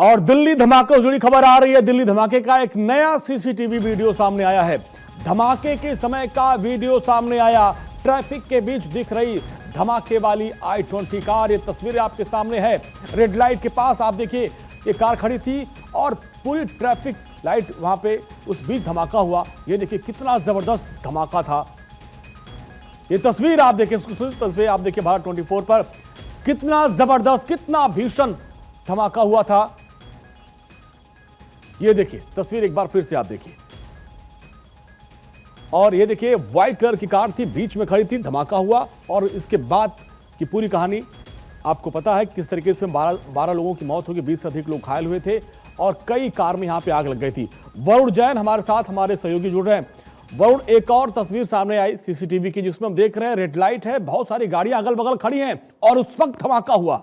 और दिल्ली धमाके से जुड़ी खबर आ रही है। दिल्ली धमाके का एक नया सीसीटीवी वीडियो सामने आया है। धमाके के समय का वीडियो सामने आया। ट्रैफिक के बीच दिख रही धमाके वाली i20 कार, ये तस्वीरें आपके सामने है। रेड लाइट के पास आप देखिए ये कार खड़ी थी और पूरी ट्रैफिक लाइट वहां पे उस बीच धमाका हुआ। ये देखिए कितना जबरदस्त धमाका था। ये तस्वीर आप देखिए, तस्वीर आप देखिए भारत 24 पर, कितना जबरदस्त, कितना भीषण धमाका हुआ था। ये देखिए तस्वीर एक बार फिर से आप देखिए, और ये देखिए व्हाइट कलर की कार थी, बीच में खड़ी थी, धमाका हुआ और इसके बाद की पूरी कहानी आपको पता है किस तरीके से 12 लोगों की मौत होगी, 20 से अधिक लोग घायल हुए थे और कई कार में यहां पे आग लग गई थी। वरुण जैन हमारे साथ, हमारे सहयोगी जुड़ रहे हैं। वरुण, एक और तस्वीर सामने आई सीसीटीवी की जिसमें हम देख रहे हैं रेड लाइट है, बहुत सारी गाड़ियां अगल बगल खड़ी हैं और उस वक्त धमाका हुआ।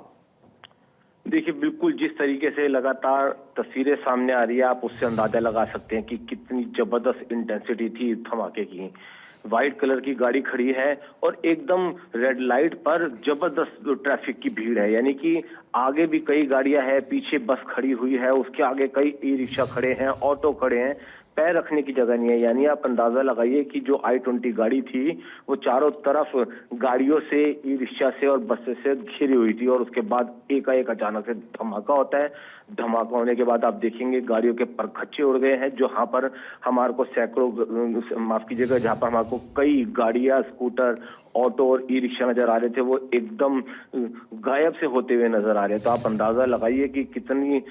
देखिए, बिल्कुल जिस तरीके से लगातार तस्वीरें सामने आ रही है, आप उससे अंदाजा लगा सकते हैं कि कितनी जबरदस्त इंटेंसिटी थी धमाके की। व्हाइट कलर की गाड़ी खड़ी है और एकदम रेड लाइट पर जबरदस्त ट्रैफिक की भीड़ है, यानी कि आगे भी कई गाड़ियां हैं, पीछे बस खड़ी हुई है, उसके आगे कई ई रिक्शा खड़े हैं, ऑटो खड़े हैं, पैर रखने की जगह नहीं है। यानी आप अंदाजा लगाइए कि जो i20 गाड़ी थी वो चारों तरफ गाड़ियों से, ई रिक्शा से और बस से घिरी हुई थी और उसके बाद एकाएक अचानक से धमाका होता है। धमाका होने के बाद आप देखेंगे गाड़ियों के परखच्चे उड़ गए हैं, जहां पर हमारे को सैकड़ों, माफ कीजिएगा, जहां पर हमारे को कई गाड़ियां, स्कूटर, ऑटो और ई रिक्शा नजर आ रहे थे, वो एकदम गायब से होते हुए नजर आ रहे हैं। तो आप अंदाजा लगाइए कि कितनी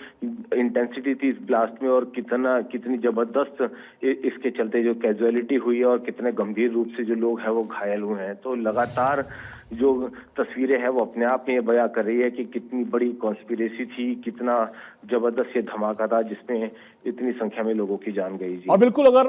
इंटेंसिटी थी इस ब्लास्ट में और कितनी जबरदस्त इसके चलते जो कैजुअलिटी हुई है और कितने गंभीर रूप से जो लोग हैं वो घायल हुए हैं। तो लगातार जो तस्वीरें हैं वो अपने आप में ये बयां कर रही है कि कितनी बड़ी कॉन्स्पिरेसी थी, कितना जबरदस्त ये धमाका था जिसमें इतनी संख्या में लोगों की जान गई। और बिल्कुल, अगर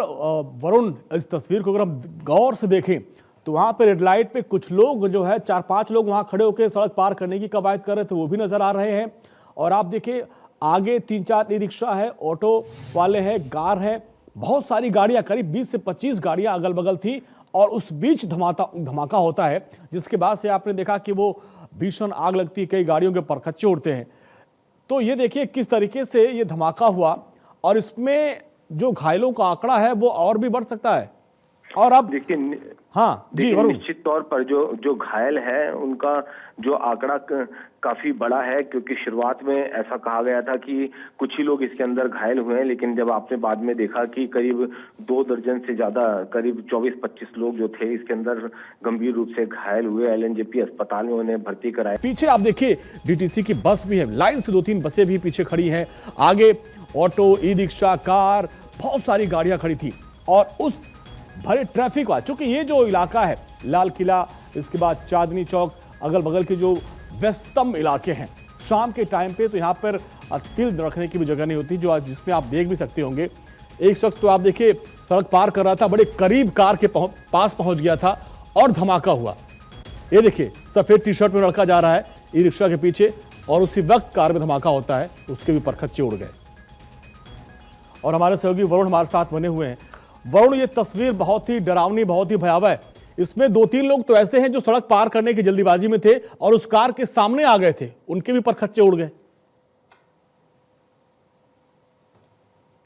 वरुण इस तस्वीर को अगर हम गौर से देखें तो वहां पे रेड लाइट पे कुछ लोग जो है 4-5 लोग वहां खड़े होकर सड़क पार करने की कवायद कर रहे थे, वो भी नजर आ रहे हैं। और आप देखिए आगे 3-4 ई रिक्शा है, ऑटो वाले हैं, कार है, बहुत सारी गाड़ियां, करीब 20 से 25 गाड़ियां अगल बगल थी और उस बीच धमाका होता है, जिसके बाद से आपने देखा कि वो भीषण आग लगती है, कई गाड़ियों के परखच्चे उड़ते हैं। तो ये देखिए किस तरीके से ये धमाका हुआ और इसमें जो घायलों का आंकड़ा है वो और भी बढ़ सकता है। और अब देखिए, हाँ जी वरुण, निश्चित तौर पर जो घायल है उनका जो आंकड़ा काफी बड़ा है, क्योंकि शुरुआत में ऐसा कहा गया था कि कुछ ही लोग इसके अंदर घायल हुए हैं, लेकिन जब आपने बाद में देखा कि करीब 2 दर्जन से ज्यादा, करीब 24-25 लोग जो थे इसके अंदर गंभीर रूप से घायल हुए, LNJP अस्पताल में उन्हें भर्ती कराया। पीछे आप देखिए DTC की बस भी है, लाइन से 2-3 बसें भी पीछे खड़ी हैं, आगे ऑटो, ई रिक्शा, कार, बहुत सारी गाड़ियां खड़ी थी और उस भरे ट्रैफिक हुआ। चूंकि ये जो इलाका है लाल किला, इसके बाद चांदनी चौक, अगल बगल के जो व्यस्तम इलाके हैं, शाम के टाइम पे तो यहाँ पर तिल रखने की भी जगह नहीं होती, जो जिसमें आप देख भी सकते होंगे। एक शख्स तो आप देखिए सड़क पार कर रहा था, बड़े करीब कार के पास पहुंच गया था और धमाका हुआ। ये देखिए सफेद टी-शर्ट में लड़का जा रहा है ई रिक्शा के पीछे और उसी वक्त कार में धमाका होता है, उसके भी परखच्चे उड़ गए। और हमारे सहयोगी वरुण हमारे साथ बने हुए हैं। वरुण, ये तस्वीर बहुत ही डरावनी, बहुत ही भयावह है। इसमें 2-3 लोग तो ऐसे हैं जो सड़क पार करने की जल्दीबाजी में थे और उस कार के सामने आ गए थे, उनके भी परखच्चे उड़ गए।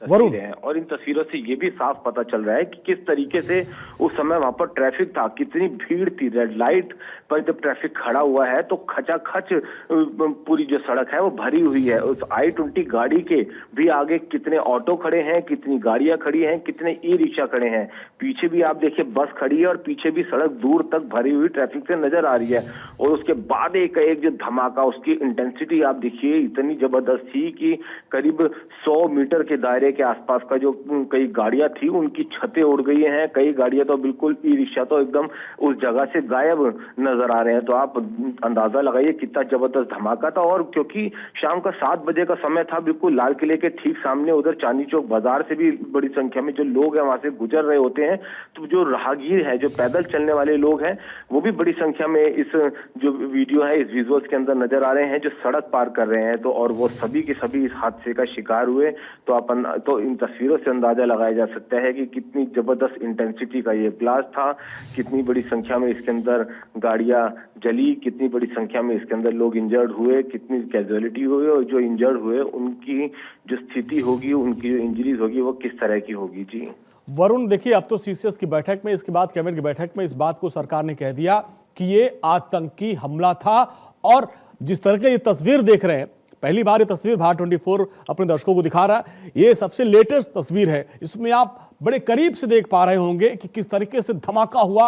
तस्वीरें हैं और इन तस्वीरों से ये भी साफ पता चल रहा है कि किस तरीके से उस समय वहां पर ट्रैफिक था, कितनी भीड़ थी। रेड लाइट पर जब ट्रैफिक खड़ा हुआ है तो खचाखच पूरी जो सड़क है वो भरी हुई है। उस i20 गाड़ी के भी आगे कितने ऑटो खड़े हैं, कितनी गाड़ियां खड़ी हैं, कितने ई रिक्शा खड़े हैं, पीछे भी आप देखिए बस खड़ी है और पीछे भी सड़क दूर तक भरी हुई ट्रैफिक से नजर आ रही है। और उसके बाद एक जो धमाका, उसकी इंटेंसिटी आप देखिए इतनी जबरदस्त थी कि करीब 100 मीटर के दायरे के आसपास का जो कई गाड़ियां थी उनकी छतें उड़ गई हैं, कई गाड़ियां तो बिल्कुल, ई रिक्शा तो एकदम उस जगह से गायब नजर आ रहे हैं। तो आप अंदाजा लगाइए कितना जबरदस्त धमाका था। और क्योंकि शाम का 7 बजे का समय था, बिल्कुल लाल किले के ठीक सामने उधर चांदनी चौक बाजार से भी बड़ी संख्या में जो लोग हैं वहां से गुजर रहे होते हैं, तो जो राहगीर है, जो पैदल चलने वाले लोग हैं, वो भी बड़ी संख्या में इस जो वीडियो है, इस विजुअल्स के अंदर नजर आ रहे हैं, जो सड़क पार कर रहे हैं। तो और वो सभी के सभी इस हादसे का शिकार हुए। तो आप तो इन तस्वीरों से अंदाजा लगाया जा सकता है कि कितनी जबरदस्त इंटेंसिटी का ये ब्लास्ट था, कितनी बड़ी संख्या में इसके अंदर गाड़ियां जली, कितनी बड़ी संख्या में इसके अंदर लोग इंजर्ड हुए, कितनी कैजुअलिटी हुई, और जो इंजर्ड हुए उनकी जो स्थिति होगी, उनकी जो इंजरीज होगी वो किस तरह की होगी। जी वरुण, देखिए अब तो सीसीएस की बैठक में, इसके बाद कैबिनेट की बैठक में इस बात को सरकार ने कह दिया कि ये आतंकी हमला था। और जिस तरह की ये तस्वीर देख रहे हैं, पहली बार ये तस्वीर भारत 24 अपने दर्शकों को दिखा रहा है, ये सबसे लेटेस्ट तस्वीर है। इसमें आप बड़े करीब से देख पा रहे होंगे कि किस तरीके से धमाका हुआ।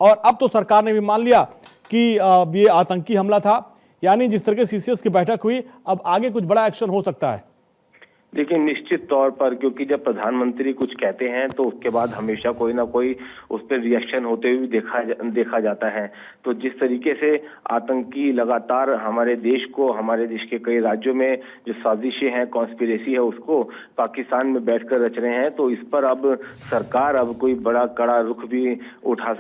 और अब तो सरकार ने भी मान लिया कि ये आतंकी हमला था। यानी जिस तरह से सीसीएस की बैठक हुई, अब आगे कुछ बड़ा एक्शन हो सकता है। देखिए, निश्चित तौर पर, क्योंकि जब प्रधानमंत्री कुछ कहते हैं तो उसके बाद हमेशा कोई ना कोई उस पर रिएक्शन होते हुए देखा जाता है। तो जिस तरीके से आतंकी लगातार हमारे देश को, हमारे देश के कई राज्यों में जो साजिशें हैं, कॉन्स्पिरेसी है, उसको पाकिस्तान में बैठकर रच रहे हैं, तो इस पर अब सरकार अब कोई बड़ा कड़ा रुख भी उठा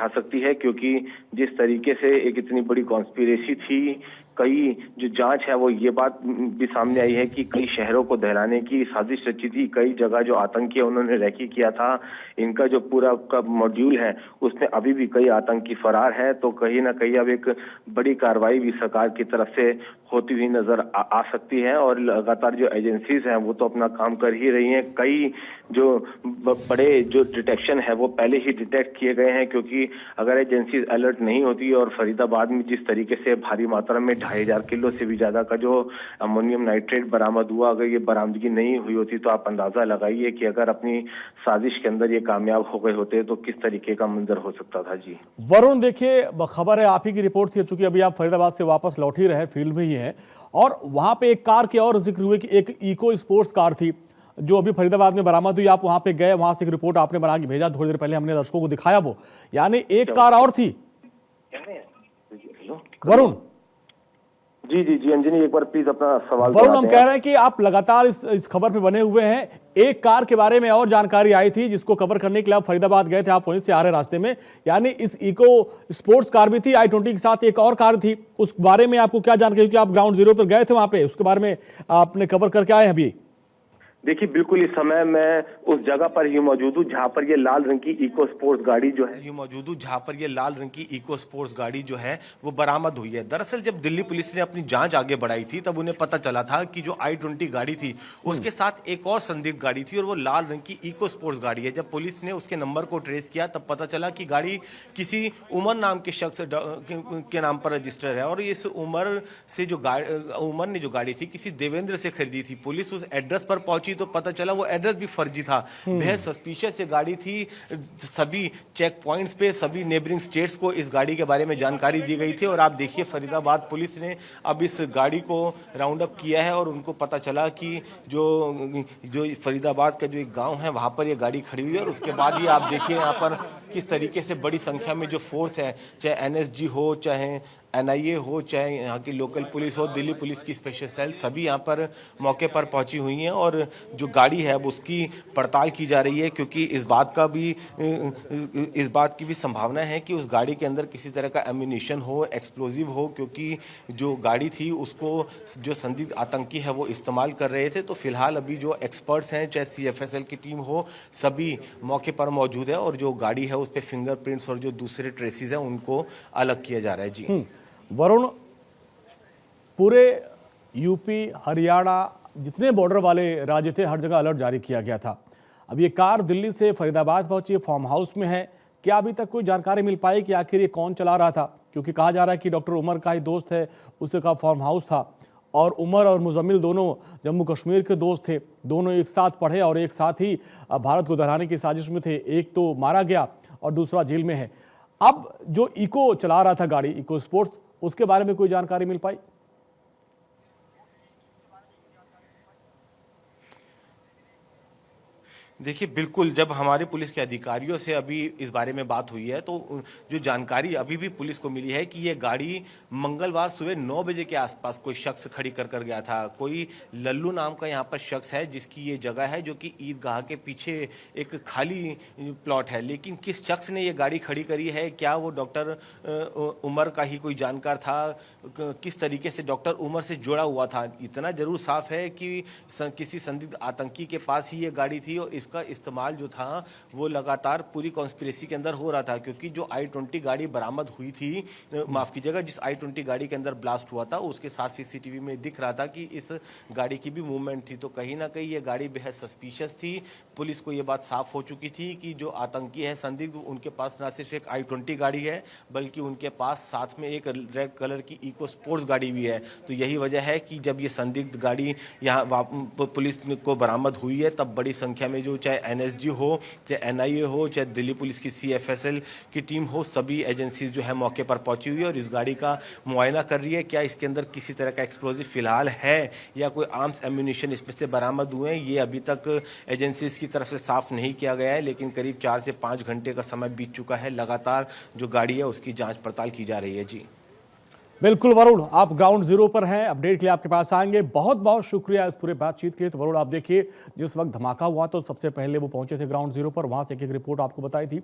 सकती है। क्योंकि जिस तरीके से एक इतनी बड़ी कॉन्स्पिरेसी थी, कई जो जांच है वो ये बात भी सामने आई है कि कई शहरों को दहलाने की साजिश रची थी, कई जगह जो आतंकी है उन्होंने रैकी किया था। इनका जो पूरा का मॉड्यूल है उसमें अभी भी कई आतंकी फरार है। तो कहीं ना कहीं अब एक बड़ी कार्रवाई भी सरकार की तरफ से होती हुई नजर आ सकती है। और लगातार जो एजेंसीज हैं वो तो अपना काम कर ही रही हैं। कई जो बड़े जो डिटेक्शन है वो पहले ही डिटेक्ट किए गए हैं, क्योंकि अगर एजेंसीज अलर्ट नहीं होती और फरीदाबाद में जिस तरीके से भारी मात्रा में 2500 किलो से भी ज्यादा का जो अमोनियम नाइट्रेट बरामद हुआ, अगर ये बरामदगी नहीं हुई होती तो आप अंदाजा लगाइए कि अगर अपनी साजिश के अंदर ये कामयाब हो गए होते तो किस तरीके का मंजर हो सकता था। जी वरुण, देखिए खबर है, आप ही की रिपोर्ट थी, चूंकि अभी आप फरीदाबाद से वापस लौट ही रहे, फील्ड में ही हैं, और वहां पे एक कार के और जिक्र हुए कि एक इको स्पोर्ट्स कार थी जो अभी फरीदाबाद में बरामद हुई। आप वहां पे गए, वहां से एक रिपोर्ट आपने बना के भेजा, थोड़ी देर पहले हमने दर्शकों को दिखाया वो, यानी एक कार और थी। वरुण जी अंजनी, एक बार प्लीज अपना सवाल। वरुण, हम कह रहे हैं कि आप लगातार इस खबर पे बने हुए हैं। एक कार के बारे में और जानकारी आई थी जिसको कवर करने के लिए आप फरीदाबाद गए थे, आप वहीं से आ रहे रास्ते में, यानी इस इको स्पोर्ट्स कार भी थी, i20 के साथ एक और कार थी, उस बारे में आपको क्या जानकारी, क्योंकि आप ग्राउंड जीरो पर गए थे वहां पे, उसके बारे में आपने कवर करके आए हैं अभी? देखिए, बिल्कुल इस समय मैं उस जगह पर ही मौजूद हूँ जहाँ पर ये लाल रंग की इको स्पोर्ट्स गाड़ी जो है वो बरामद हुई है। दरअसल जब दिल्ली पुलिस ने अपनी जांच आगे बढ़ाई थी तब उन्हें पता चला था कि जो i20 गाड़ी थी उसके साथ एक और संदिग्ध गाड़ी थी और वो लाल रंग की इको स्पोर्ट्स गाड़ी है। जब पुलिस ने उसके नंबर को ट्रेस किया तब पता चला कि गाड़ी किसी उमर नाम के शख्स के नाम पर रजिस्टर है और इस उमर ने जो गाड़ी थी किसी देवेंद्र से खरीदी थी। पुलिस उस एड्रेस पर पहुंची तो पता चला वो एड्रेस भी फर्जी था। बेहद सस्पिशियस ये गाड़ी थी। सभी चेक पॉइंट्स पे सभी नेबरिंग स्टेट्स को इस गाड़ी के बारे में जानकारी दी गई थी और आप देखिए फरीदाबाद पुलिस ने अब इस गाड़ी को राउंड अप किया है और उनको पता चला कि जो फरीदाबाद का जो एक गांव है वहां पर ये गाड़ी खड़ी हुई है। और उसके बाद ही आप देखिए यहाँ पर किस तरीके से बड़ी संख्या में जो फोर्स है, चाहे एनएसजी हो, चाहे एनआईए हो, चाहे यहाँ की लोकल पुलिस हो, दिल्ली पुलिस की स्पेशल सेल, सभी यहाँ पर मौके पर पहुंची हुई हैं और जो गाड़ी है अब उसकी पड़ताल की जा रही है, क्योंकि इस बात की भी संभावना है कि उस गाड़ी के अंदर किसी तरह का एम्यूनिशन हो, एक्सप्लोजिव हो, क्योंकि जो गाड़ी थी उसको जो संदिग्ध आतंकी है वो इस्तेमाल कर रहे थे। तो फिलहाल अभी जो एक्सपर्ट्स हैं, चाहे CFSL की टीम हो, सभी मौके पर मौजूद है और जो गाड़ी है उस पर फिंगरप्रिंट्स और जो दूसरे ट्रेसेस हैं उनको अलग किया जा रहा है। जी वरुण, पूरे यूपी, हरियाणा, जितने बॉर्डर वाले राज्य थे, हर जगह अलर्ट जारी किया गया था। अब ये कार दिल्ली से फरीदाबाद पहुंची, फार्म हाउस में है। क्या अभी तक कोई जानकारी मिल पाई कि आखिर ये कौन चला रहा था? क्योंकि कहा जा रहा है कि डॉक्टर उमर का ही दोस्त है, उसका फार्म हाउस था और उमर और मुजम्मिल दोनों जम्मू कश्मीर के दोस्त थे, दोनों एक साथ पढ़े और एक साथ ही भारत को दहराने की साजिश में थे। एक तो मारा गया और दूसरा जेल में है। अब जो इको चला रहा था गाड़ी, इको स्पोर्ट्स, उसके बारे में कोई जानकारी मिल पाई? देखिए बिल्कुल, जब हमारे पुलिस के अधिकारियों से अभी इस बारे में बात हुई है तो जो जानकारी अभी भी पुलिस को मिली है कि ये गाड़ी मंगलवार सुबह 9 बजे के आसपास कोई शख्स खड़ी कर गया था। कोई लल्लू नाम का यहाँ पर शख्स है जिसकी ये जगह है, जो कि ईदगाह के पीछे एक खाली प्लॉट है। लेकिन किस शख्स ने ये गाड़ी खड़ी करी है, क्या वो डॉक्टर उमर का ही कोई जानकार था, किस तरीके से डॉक्टर उमर से जुड़ा हुआ था, इतना जरूर साफ है कि किसी संदिग्ध आतंकी के पास ही ये गाड़ी थी और इसका इस्तेमाल जो था वो लगातार पूरी कॉन्स्पिरेसी के अंदर हो रहा था। क्योंकि जो i20 गाड़ी बरामद हुई थी, माफ कीजिएगा, जिस i20 गाड़ी के अंदर ब्लास्ट हुआ था उसके साथ सीसीटीवी में दिख रहा था कि इस गाड़ी की भी मूवमेंट थी। तो कहीं ना कहीं ये गाड़ी बेहद सस्पिशियस थी। पुलिस को ये बात साफ हो चुकी थी कि जो आतंकी है संदिग्ध, उनके पास ना सिर्फ एक i20 गाड़ी है बल्कि उनके पास साथ में एक रेड कलर की इको स्पोर्ट्स गाड़ी भी है। तो यही वजह है कि जब ये संदिग्ध गाड़ी यहाँ पुलिस को बरामद हुई है तब बड़ी संख्या में जो चाहे एनएसजी हो, चाहे एनआईए हो, चाहे दिल्ली पुलिस की सीएफएसएल की टीम हो, सभी एजेंसीज जो है मौके पर पहुंची हुई है और इस गाड़ी का मुआयना कर रही है। क्या इसके अंदर किसी तरह का एक्सप्लोजिव फिलहाल है या कोई आर्म्स एम्यूनिशन इसमें से बरामद हुए हैं, ये अभी तक एजेंसीज की तरफ से साफ नहीं किया गया है। लेकिन करीब 4 से 5 घंटे का समय बीत चुका है, लगातार जो गाड़ी है उसकी जाँच पड़ताल की जा रही है। जी बिल्कुल वरुण, आप ग्राउंड जीरो पर हैं, अपडेट के लिए आपके पास आएंगे। बहुत बहुत शुक्रिया इस पूरे बातचीत के लिए। तो वरुण, आप देखिए, जिस वक्त धमाका हुआ तो सबसे पहले वो पहुंचे थे ग्राउंड जीरो पर, वहां से एक एक रिपोर्ट आपको बताई थी।